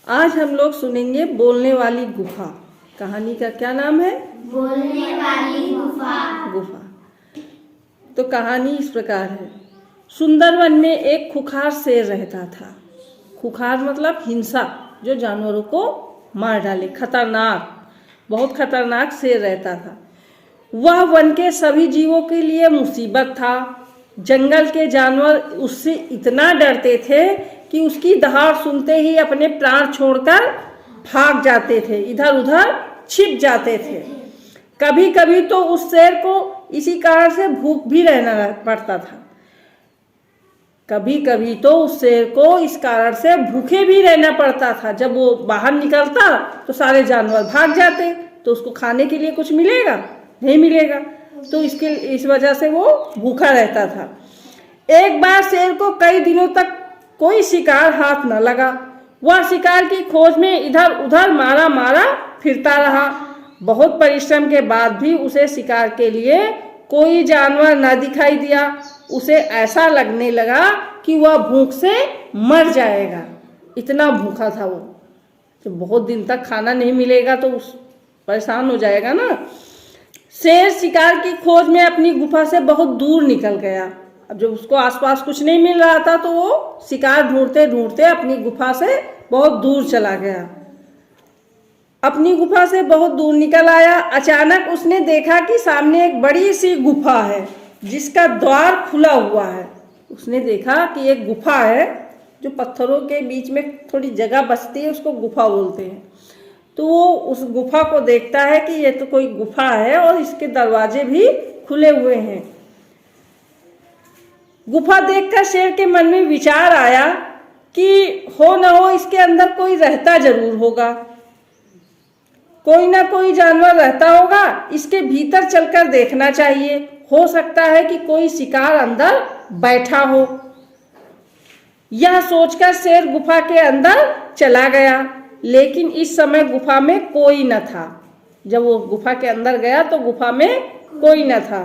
आज हम लोग सुनेंगे बोलने वाली गुफा। कहानी का क्या नाम है? बोलने वाली गुफा। तो कहानी इस प्रकार है। सुंदरवन में एक खुखार शेर रहता था। खुखार मतलब हिंसा, जो जानवरों को मार डाले, खतरनाक, बहुत खतरनाक शेर रहता था। वह वन के सभी जीवों के लिए मुसीबत था। जंगल के जानवर उससे इतना डरते थे कि उसकी दहाड़ सुनते ही अपने प्राण छोड़कर भाग जाते थे, इधर उधर छिप जाते थे। कभी कभी तो उस शेर को इसी कारण से भूख भी रहना पड़ता था। कभी कभी तो उस शेर को इस कारण से भूखे भी रहना पड़ता था। जब वो बाहर निकलता तो सारे जानवर भाग जाते, तो उसको खाने के लिए कुछ मिलेगा? नहीं मिलेगा। तो इस वजह से वो भूखा रहता था। एक बार शेर को कई दिनों तक कोई शिकार हाथ न लगा। वह शिकार की खोज में इधर उधर मारा मारा फिरता रहा। बहुत परिश्रम के बाद भी उसे शिकार के लिए कोई जानवर न दिखाई दिया। उसे ऐसा लगने लगा कि वह भूख से मर जाएगा। इतना भूखा था वो। जब बहुत दिन तक खाना नहीं मिलेगा तो परेशान हो जाएगा ना। शेर शिकार की खोज में अपनी गुफा से बहुत दूर निकल गया। अब जब उसको आसपास कुछ नहीं मिल रहा था तो वो शिकार ढूंढते ढूंढते अपनी गुफा से बहुत दूर चला गया। अपनी गुफा से बहुत दूर निकल आया। अचानक उसने देखा कि सामने एक बड़ी सी गुफा है जिसका द्वार खुला हुआ है। उसने देखा कि एक गुफा है, जो पत्थरों के बीच में थोड़ी जगह बचती है, उसको गुफा बोलते हैं। तो वो उस गुफा को देखता है कि ये तो कोई गुफा है और इसके दरवाजे भी खुले हुए हैं। गुफा देखकर शेर के मन में विचार आया कि हो न हो इसके अंदर कोई रहता जरूर होगा, कोई ना कोई जानवर रहता होगा। इसके भीतर चलकर देखना चाहिए, हो सकता है कि कोई शिकार अंदर बैठा हो। यह सोचकर शेर गुफा के अंदर चला गया, लेकिन इस समय गुफा में कोई न था। जब वो गुफा के अंदर गया तो गुफा में कोई न था।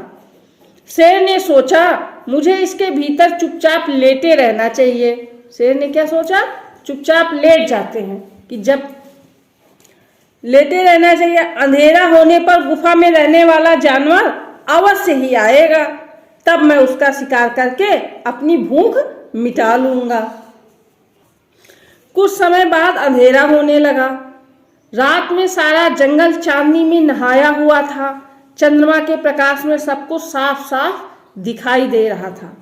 शेर ने सोचा मुझे इसके भीतर चुपचाप लेटे रहना चाहिए। शेर ने क्या सोचा? चुपचाप लेट जाते हैं कि जब लेटे रहना चाहिए। अंधेरा होने पर गुफा में रहने वाला जानवर अवश्य ही आएगा, तब मैं उसका शिकार करके अपनी भूख मिटा लूंगा। कुछ समय बाद अंधेरा होने लगा। रात में सारा जंगल चांदनी में नहाया हुआ था। चंद्रमा के प्रकाश में सब कुछ साफ साफ दिखाई दे रहा था।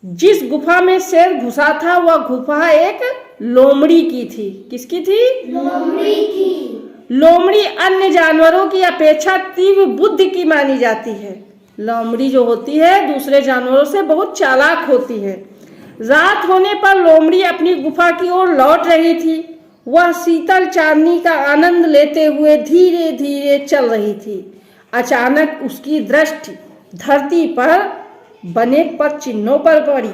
जिस गुफा में शेर घुसा था वह गुफा एक लोमड़ी की थी। किसकी थी? लोमड़ी की। लोमड़ी अन्य जानवरों की अपेक्षा तीव्र बुद्धि की मानी जाती है। लोमड़ी जो होती है दूसरे जानवरों से बहुत चालाक होती है। रात होने पर लोमड़ी अपनी गुफा की ओर लौट रही थी। वह शीतल चांदनी का आनंद लेते हुए धीरे धीरे चल रही थी। अचानक उसकी दृष्टि धरती पर बने पद चिन्हों पर पड़ी।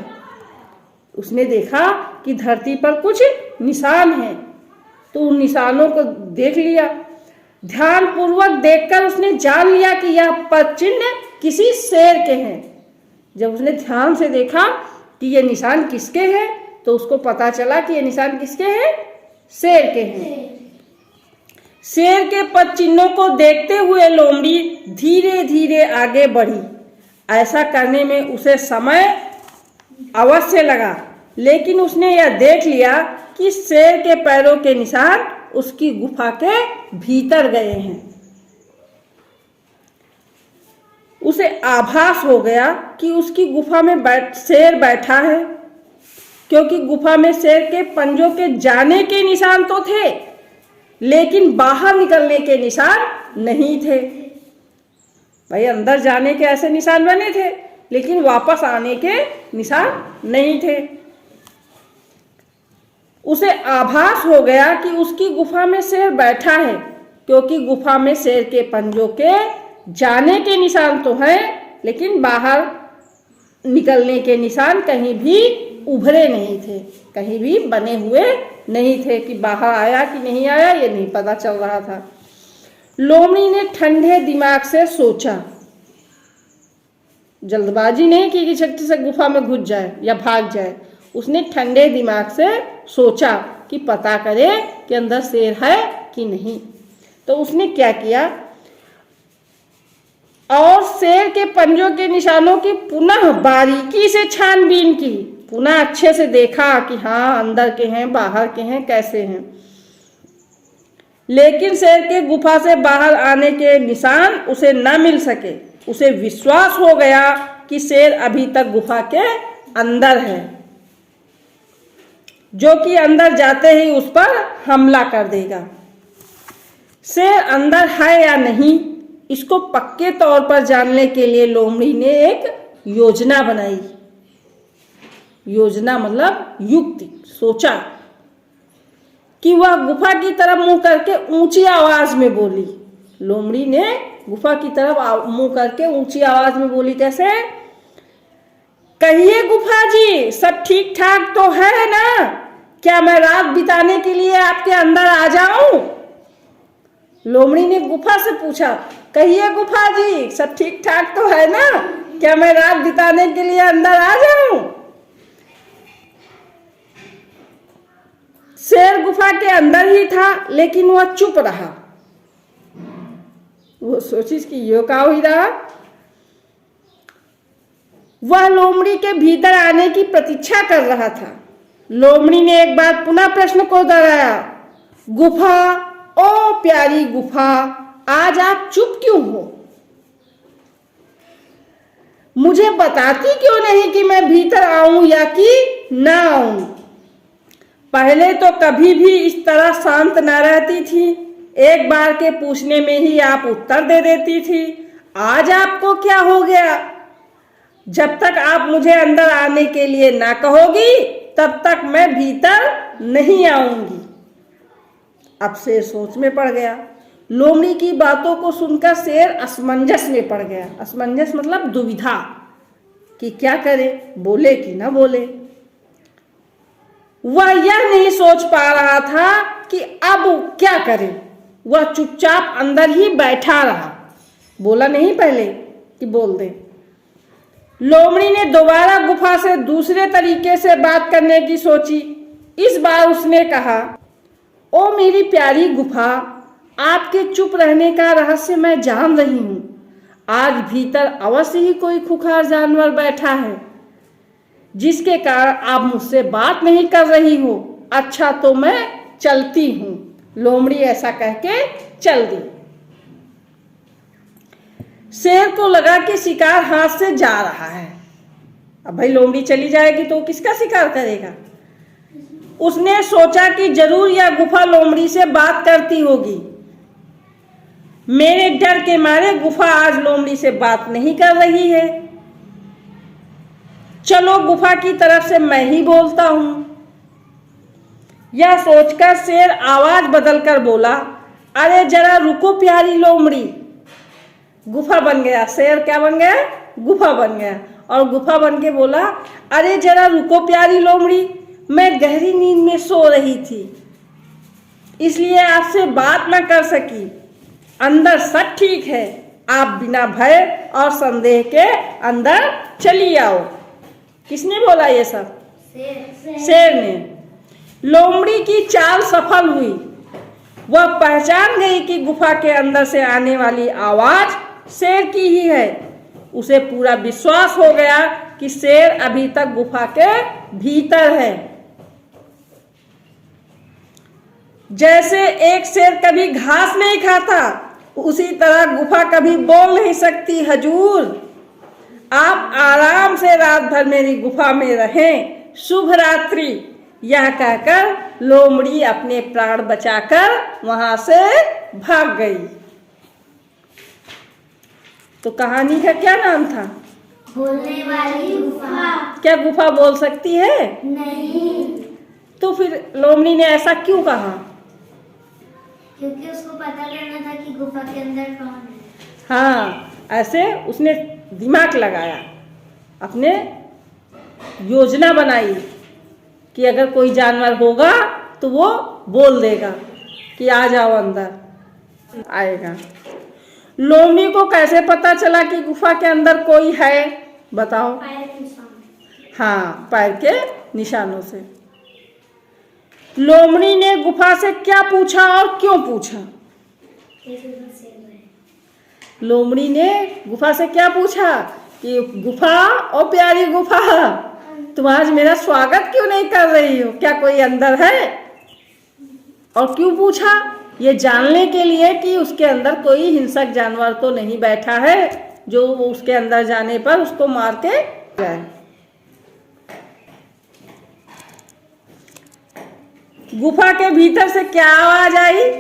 उसने देखा कि धरती पर कुछ निशान हैं, तो उन निशानों को देख लिया। ध्यान पूर्वक देखकर उसने जान लिया कि यह पद चिन्ह किसी शेर के हैं। जब उसने ध्यान से देखा कि ये निशान किसके हैं, तो उसको पता चला कि ये निशान किसके हैं? शेर के हैं। शेर के पद चिन्हों को देखते हुए लोमड़ी धीरे धीरे आगे बढ़ी। ऐसा करने में उसे समय अवश्य लगा, लेकिन उसने यह देख लिया कि शेर के पैरों के निशान उसकी गुफा के भीतर गए हैं। उसे आभास हो गया कि उसकी गुफा में शेर बैठा है, क्योंकि गुफा में शेर के पंजों के जाने के निशान तो थे, लेकिन बाहर निकलने के निशान नहीं थे। भाई अंदर जाने के ऐसे निशान बने थे, लेकिन वापस आने के निशान नहीं थे। उसे आभास हो गया कि उसकी गुफा में शेर बैठा है, क्योंकि गुफा में शेर के पंजों के जाने के निशान तो हैं, लेकिन बाहर निकलने के निशान कहीं भी उभरे नहीं थे, कहीं भी बने हुए नहीं थे। कि बाहर आया कि नहीं आया ये नहीं पता चल रहा था। लोमड़ी ने ठंडे दिमाग से सोचा, जल्दबाजी नहीं की कि झट से गुफा में घुस जाए या भाग जाए। उसने ठंडे दिमाग से सोचा कि पता करे कि अंदर शेर है कि नहीं। तो उसने क्या किया, और शेर के पंजों के निशानों की पुनः बारीकी से छानबीन की, पुनः अच्छे से देखा कि हाँ अंदर के हैं बाहर के हैं कैसे हैं। लेकिन शेर के गुफा से बाहर आने के निशान उसे न मिल सके। उसे विश्वास हो गया कि शेर अभी तक गुफा के अंदर है, जो कि अंदर जाते ही उस पर हमला कर देगा। शेर अंदर है या नहीं, इसको पक्के तौर पर जानने के लिए लोमड़ी ने एक योजना बनाई। योजना मतलब युक्ति। सोचा कि वह गुफा की तरफ मुंह करके ऊंची आवाज में बोली। लोमड़ी ने गुफा की तरफ मुंह करके ऊंची आवाज में बोली। कैसे? कहिए गुफा जी, सब ठीक ठाक तो है ना? क्या मैं रात बिताने के लिए आपके अंदर आ जाऊं? लोमड़ी ने गुफा से पूछा, कहिए गुफा जी, सब ठीक ठाक तो है ना? क्या मैं रात बिताने के लिए अंदर आ जाऊं? शेर गुफा के अंदर ही था, लेकिन वह चुप रहा। वो सोचिस कि यो का ही रहा। वह लोमड़ी के भीतर आने की प्रतीक्षा कर रहा था। लोमड़ी ने एक बार पुनः प्रश्न को दोहराया, गुफा, ओ प्यारी गुफा, आज आप चुप क्यों हो? मुझे बताती क्यों नहीं कि मैं भीतर आऊं या कि ना आऊं? पहले तो कभी भी इस तरह शांत न रहती थी। एक बार के पूछने में ही आप उत्तर दे देती थी। आज आपको क्या हो गया? जब तक आप मुझे अंदर आने के लिए ना कहोगी, तब तक मैं भीतर नहीं आऊंगी। अब शेर सोच में पड़ गया। लोमड़ी की बातों को सुनकर शेर असमंजस में पड़ गया। असमंजस मतलब दुविधा कि क्या करे, बोले कि ना बोले। वह यह नहीं सोच पा रहा था कि अब क्या करे। वह चुपचाप अंदर ही बैठा रहा, बोला नहीं पहले कि बोल दे। लोमड़ी ने दोबारा गुफा से दूसरे तरीके से बात करने की सोची। इस बार उसने कहा, ओ मेरी प्यारी गुफा, आपके चुप रहने का रहस्य मैं जान रही हूं। आज भीतर अवश्य ही कोई खुखार जानवर बैठा है, जिसके कारण आप मुझसे बात नहीं कर रही हो। अच्छा तो मैं चलती हूं। लोमड़ी ऐसा कह के चल दी। शेर को लगा कि शिकार हाथ से जा रहा है। अब भाई लोमड़ी चली जाएगी तो किसका शिकार करेगा? उसने सोचा कि जरूर यह गुफा लोमड़ी से बात करती होगी। मेरे डर के मारे गुफा आज लोमड़ी से बात नहीं कर रही है। चलो गुफा की तरफ से मैं ही बोलता हूं। यह सोचकर शेर आवाज बदलकर बोला, अरे जरा रुको प्यारी लोमड़ी। गुफा बन गया। शेर क्या बन गया? गुफा बन गया। और गुफा बन के बोला, अरे जरा रुको प्यारी लोमड़ी, मैं गहरी नींद में सो रही थी, इसलिए आपसे बात न कर सकी। अंदर सब ठीक है, आप बिना भय और संदेह के अंदर चली आओ। किसने बोला ये सब? शेर ने। लोमड़ी की चाल सफल हुई। वह पहचान गई कि गुफा के अंदर से आने वाली आवाज शेर की ही है। उसे पूरा विश्वास हो गया कि शेर अभी तक गुफा के भीतर है। जैसे एक शेर कभी घास नहीं खाता, उसी तरह गुफा कभी बोल नहीं सकती। हजूर, आप आराम से रात भर मेरी गुफा में रहें। शुभ रात्रि। यह कहकर लोमड़ी अपने प्राण बचाकर वहां से भाग गई। तो कहानी का क्या नाम था? बोलने वाली गुफा। क्या गुफा बोल सकती है? नहीं। तो फिर लोमड़ी ने ऐसा क्यों कहा? क्योंकि उसको पता करना था कि गुफा के अंदर कौन है। हाँ, ऐसे उसने दिमाग लगाया, अपने योजना बनाई कि अगर कोई जानवर होगा तो वो बोल देगा कि आ जाओ अंदर, आएगा। लोमड़ी को कैसे पता चला कि गुफा के अंदर कोई है? बताओ। पैर के निशान। हाँ, पैर के निशानों से। लोमड़ी ने गुफा से क्या पूछा और क्यों पूछा? लोमड़ी ने गुफा से क्या पूछा कि गुफा ओ प्यारी गुफा, तुम आज मेरा स्वागत क्यों नहीं कर रही हो? क्या कोई अंदर है? और क्यों पूछा? ये जानने के लिए कि उसके अंदर कोई हिंसक जानवर तो नहीं बैठा है जो उसके अंदर जाने पर उसको मार के जाए। गुफा के भीतर से क्या आवाज आई?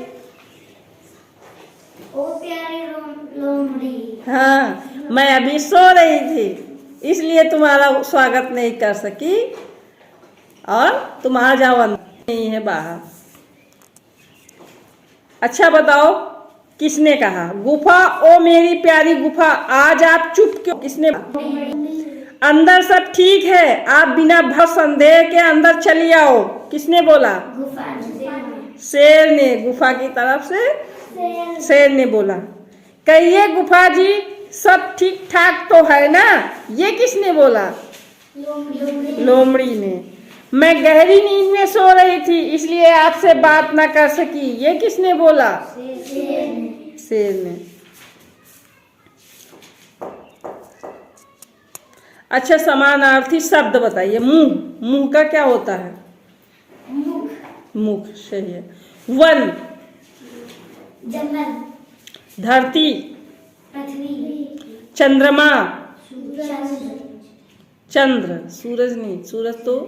ओ प्यारी लोमड़ी। हाँ, मैं अभी सो रही थी इसलिए तुम्हारा स्वागत नहीं कर सकी और तुम आ जाओ, अंदर नहीं है बाहर। अच्छा बताओ, किसने कहा गुफा ओ मेरी प्यारी गुफा आज आप चुप क्यों? किसने? अंदर सब ठीक है, आप बिना भय संदेह के अंदर चली आओ। किसने बोला? गुफा शेर ने। गुफा की तरफ से शेर ने बोला। कहिए गुफा जी सब ठीक ठाक तो है ना? ये किसने बोला? लोमड़ी ने। मैं गहरी नींद में सो रही थी इसलिए आपसे बात ना कर सकी। ये किसने बोला? शेर ने। अच्छा, समानार्थी शब्द बताइए। मुंह, मुंह का क्या होता है? मुख, सही है। वन, जंगल। धरती, पृथ्वी। चंद्रमा, चंद्र। चंद्र, सूरज नहीं, सूरज तो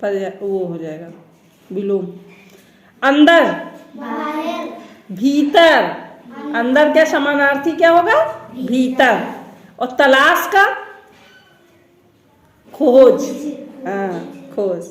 वो हो जाएगा विलोम। अंदर, बाहर। भीतर, अंदर क्या समानार्थी क्या होगा? भीतर। और तलाश का खोज, हाँ खोज।